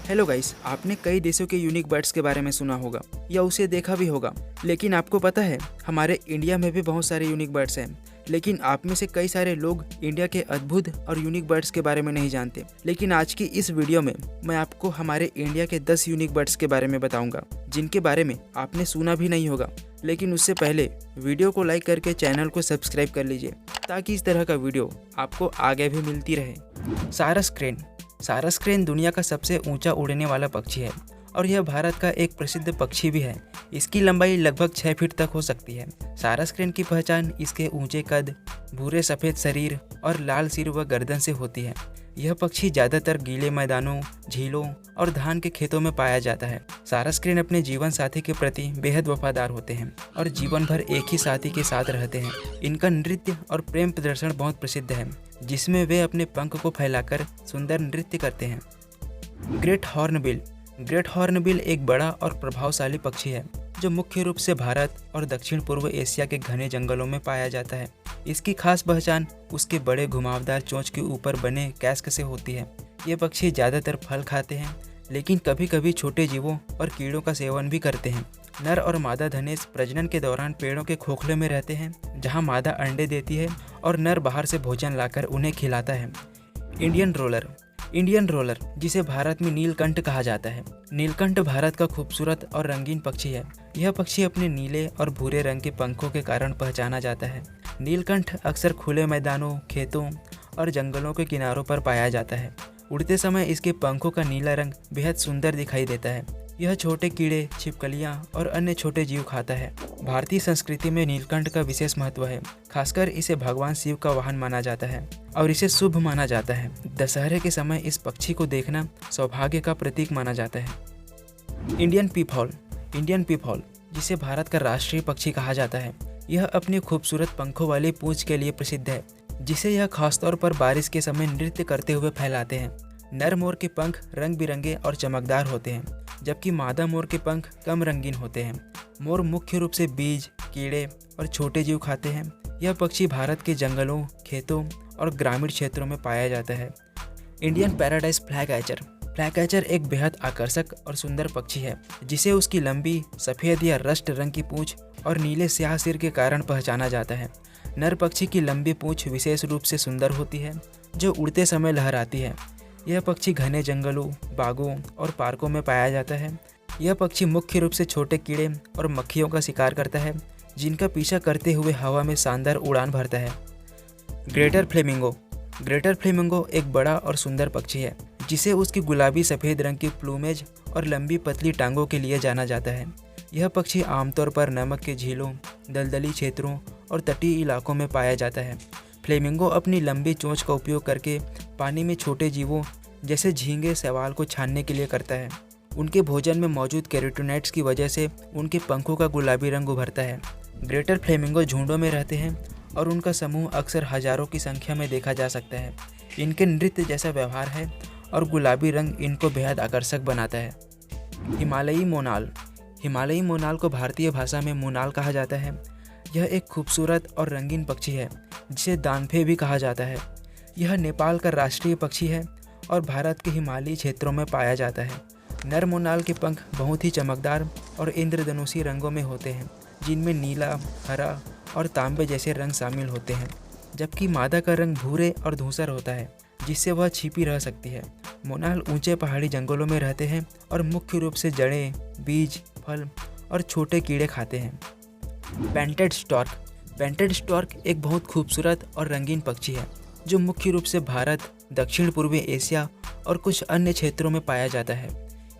Hello guys, आपने कई देशों के यूनिक बर्ड्स के बारे में सुना होगा या उसे देखा भी होगा, लेकिन आपको पता है हमारे इंडिया में भी बहुत सारे यूनिक बर्ड्स हैं। लेकिन आप में से कई सारे लोग इंडिया के अद्भुत और यूनिक बर्ड्स के बारे में नहीं जानते। लेकिन आज की इस वीडियो में मैं आपको हमारे इंडिया के 10 यूनिक बर्ड्स के बारे में बताऊंगा, जिनके बारे में आपने सुना भी नहीं होगा। लेकिन उससे पहले वीडियो को लाइक करके चैनल को सब्सक्राइब कर लीजिए, ताकि इस तरह का वीडियो आपको आगे भी मिलती रहे। सारस क्रेन। सारस क्रेन दुनिया का सबसे ऊंचा उड़ने वाला पक्षी है और यह भारत का एक प्रसिद्ध पक्षी भी है। इसकी लंबाई लगभग 6 फीट तक हो सकती है। सारस क्रेन की पहचान इसके ऊंचे कद, भूरे सफ़ेद शरीर और लाल सिर व गर्दन से होती है। यह पक्षी ज़्यादातर गीले मैदानों, झीलों और धान के खेतों में पाया जाता है। सारस क्रेन अपने जीवन साथी के प्रति बेहद वफादार होते हैं और जीवन भर एक ही साथी के साथ रहते हैं। इनका नृत्य और प्रेम प्रदर्शन बहुत प्रसिद्ध है, जिसमें वे अपने पंख को फैलाकर सुंदर नृत्य करते हैं। Great hornbill. ग्रेट हॉर्नबिल एक बड़ा और प्रभावशाली पक्षी है जो मुख्य रूप से भारत और दक्षिण पूर्व एशिया के घने जंगलों में पाया जाता है। इसकी खास पहचान उसके बड़े घुमावदार चोंच के ऊपर बने कैस्क से होती है। ये पक्षी ज़्यादातर फल खाते हैं, लेकिन कभी कभी छोटे जीवों और कीड़ों का सेवन भी करते हैं। नर और मादा धनेश प्रजनन के दौरान पेड़ों के खोखले में रहते हैं, जहाँ मादा अंडे देती है और नर बाहर से भोजन लाकर उन्हें खिलाता है। Indian roller. इंडियन रोलर, जिसे भारत में नीलकंठ कहा जाता है। नीलकंठ भारत का खूबसूरत और रंगीन पक्षी है। यह पक्षी अपने नीले और भूरे रंग के पंखों के कारण पहचाना जाता है। नीलकंठ अक्सर खुले मैदानों, खेतों और जंगलों के किनारों पर पाया जाता है। उड़ते समय इसके पंखों का नीला रंग बेहद सुंदर दिखाई देता है। यह छोटे कीड़े, छिपकलियां और अन्य छोटे जीव खाता है। भारतीय संस्कृति में नीलकंठ का विशेष महत्व है। खासकर इसे भगवान शिव का वाहन माना जाता है और इसे शुभ माना जाता है। दशहरे के समय इस पक्षी को देखना सौभाग्य का प्रतीक माना जाता है। Indian peafowl. इंडियन पीफॉल, जिसे भारत का राष्ट्रीय पक्षी कहा जाता है, यह अपनी खूबसूरत पंखों वाली पूंछ के लिए प्रसिद्ध है, जिसे यह खासतौर पर बारिश के समय नृत्य करते हुए फैलाते हैं। नर मोर के पंख रंग बिरंगे और चमकदार होते हैं, जबकि मादा मोर के पंख कम रंगीन होते हैं। मोर मुख्य रूप से बीज, कीड़े और छोटे जीव खाते हैं। यह पक्षी भारत के जंगलों, खेतों और ग्रामीण क्षेत्रों में पाया जाता है। Indian paradise फ्लैगकैचर। फ्लैगकैचर एक बेहद आकर्षक और सुंदर पक्षी है, जिसे उसकी लंबी सफ़ेद या रस्ट रंग की पूंछ और नीले स्याह सिर के कारण पहचाना जाता है। नर पक्षी की लंबी पूंछ विशेष रूप से सुंदर होती है, जो उड़ते समय लहराती है। यह पक्षी घने जंगलों, बागों और पार्कों में पाया जाता है। यह पक्षी मुख्य रूप से छोटे कीड़े और मक्खियों का शिकार करता है, जिनका पीछा करते हुए हवा में शानदार उड़ान भरता है। Greater flamingo. ग्रेटर फ्लेमिंगो एक बड़ा और सुंदर पक्षी है, जिसे उसकी गुलाबी सफ़ेद रंग की प्लूमेज और लंबी पतली टांगों के लिए जाना जाता है। यह पक्षी आमतौर पर नमक के झीलों, दलदली क्षेत्रों और तटीय इलाकों में पाया जाता है। फ्लेमिंगो अपनी लंबी चोंच का उपयोग करके पानी में छोटे जीवों जैसे झींगे, शैवाल को छानने के लिए करता है। उनके भोजन में मौजूद कैरोटीनॉइड्स की वजह से उनके पंखों का गुलाबी रंग उभरता है। ग्रेटर फ्लेमिंगो झुंडों में रहते हैं और उनका समूह अक्सर हजारों की संख्या में देखा जा सकता है। इनके नृत्य जैसा व्यवहार है और गुलाबी रंग इनको बेहद आकर्षक बनाता है। हिमालयी मोनाल। हिमालयी मोनाल को भारतीय भाषा में मोनाल कहा जाता है। यह एक खूबसूरत और रंगीन पक्षी है, जिसे दानफे भी कहा जाता है। यह नेपाल का राष्ट्रीय पक्षी है और भारत के हिमालयी क्षेत्रों में पाया जाता है। नर मोनाल के पंख बहुत ही चमकदार और इंद्रधनुषी रंगों में होते हैं, जिनमें नीला, हरा और तांबे जैसे रंग शामिल होते हैं, जबकि मादा का रंग भूरे और धूसर होता है, जिससे वह छिपी रह सकती है। मोनाल ऊंचे पहाड़ी जंगलों में रहते हैं और मुख्य रूप से जड़ें, बीज, फल और छोटे कीड़े खाते हैं। Painted stork. पेंटेड स्टॉर्क एक बहुत खूबसूरत और रंगीन पक्षी है, जो मुख्य रूप से भारत, दक्षिण पूर्वी एशिया और कुछ अन्य क्षेत्रों में पाया जाता है।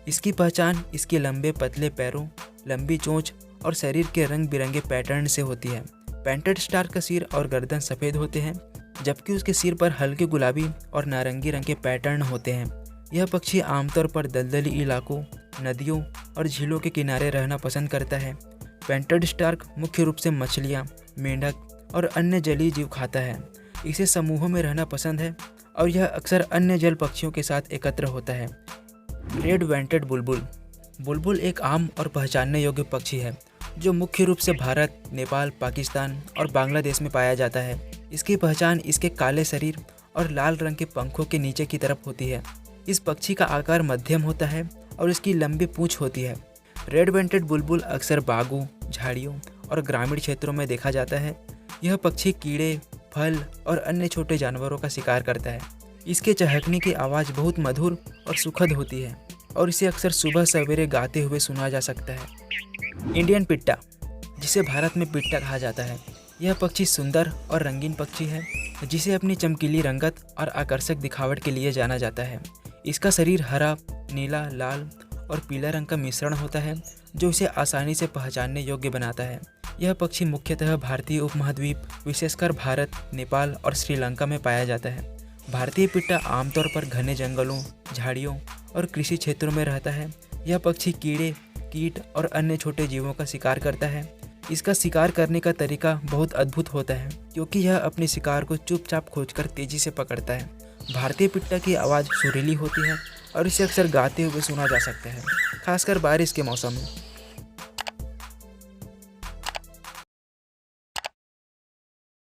इसकी पहचान इसके लंबे पतले पैरों, लंबी चोंच और शरीर के रंग बिरंगे पैटर्न से होती है। पेंटेड स्टॉर्क का सिर और गर्दन सफ़ेद होते हैं, जबकि उसके सिर पर हल्के गुलाबी और नारंगी रंग के पैटर्न होते हैं। यह पक्षी आमतौर पर दलदली इलाकों, नदियों और झीलों के किनारे रहना पसंद करता है। पेंटेड स्टॉर्क मुख्य रूप से मछलियाँ, मेंढक और अन्य जलीय जीव खाता है। इसे समूहों में रहना पसंद है और यह अक्सर अन्य जल पक्षियों के साथ एकत्र होता है। रेड वेंटेड बुलबुल। बुलबुल एक आम और पहचानने योग्य पक्षी है, जो मुख्य रूप से भारत, नेपाल, पाकिस्तान और बांग्लादेश में पाया जाता है। इसकी पहचान इसके काले शरीर और लाल रंग के पंखों के नीचे की तरफ होती है। इस पक्षी का आकार मध्यम होता है और इसकी लंबी पूंछ होती है। रेड बेंटेड बुलबुल अक्सर बागों, झाड़ियों और ग्रामीण क्षेत्रों में देखा जाता है। यह पक्षी कीड़े, फल और अन्य छोटे जानवरों का शिकार करता है। इसके चहकने की आवाज़ बहुत मधुर और सुखद होती है और इसे अक्सर सुबह सवेरे गाते हुए सुना जा सकता है। इंडियन पिट्टा, जिसे भारत में पिट्टा कहा जाता है, यह पक्षी सुंदर और रंगीन पक्षी है जिसे अपनी चमकीली रंगत और आकर्षक दिखावट के लिए जाना जाता है। इसका शरीर हरा, नीला, लाल और पीला रंग का मिश्रण होता है जो इसे आसानी से पहचानने योग्य बनाता है। यह पक्षी मुख्यतः भारतीय उपमहाद्वीप, विशेषकर भारत, नेपाल और श्रीलंका में पाया जाता है। भारतीय पिट्टा आमतौर पर घने जंगलों, झाड़ियों और कृषि क्षेत्रों में रहता है। यह पक्षी कीड़े, कीट और अन्य छोटे जीवों का शिकार करता है। इसका शिकार करने का तरीका बहुत अद्भुत होता है क्योंकि यह अपने शिकार को चुपचाप खोजकर तेजी से पकड़ता है। भारतीय पिट्टा की आवाज़ सुरीली होती है और इसे अक्सर गाते हुए सुना जा सकता है, खासकर बारिश के मौसम में।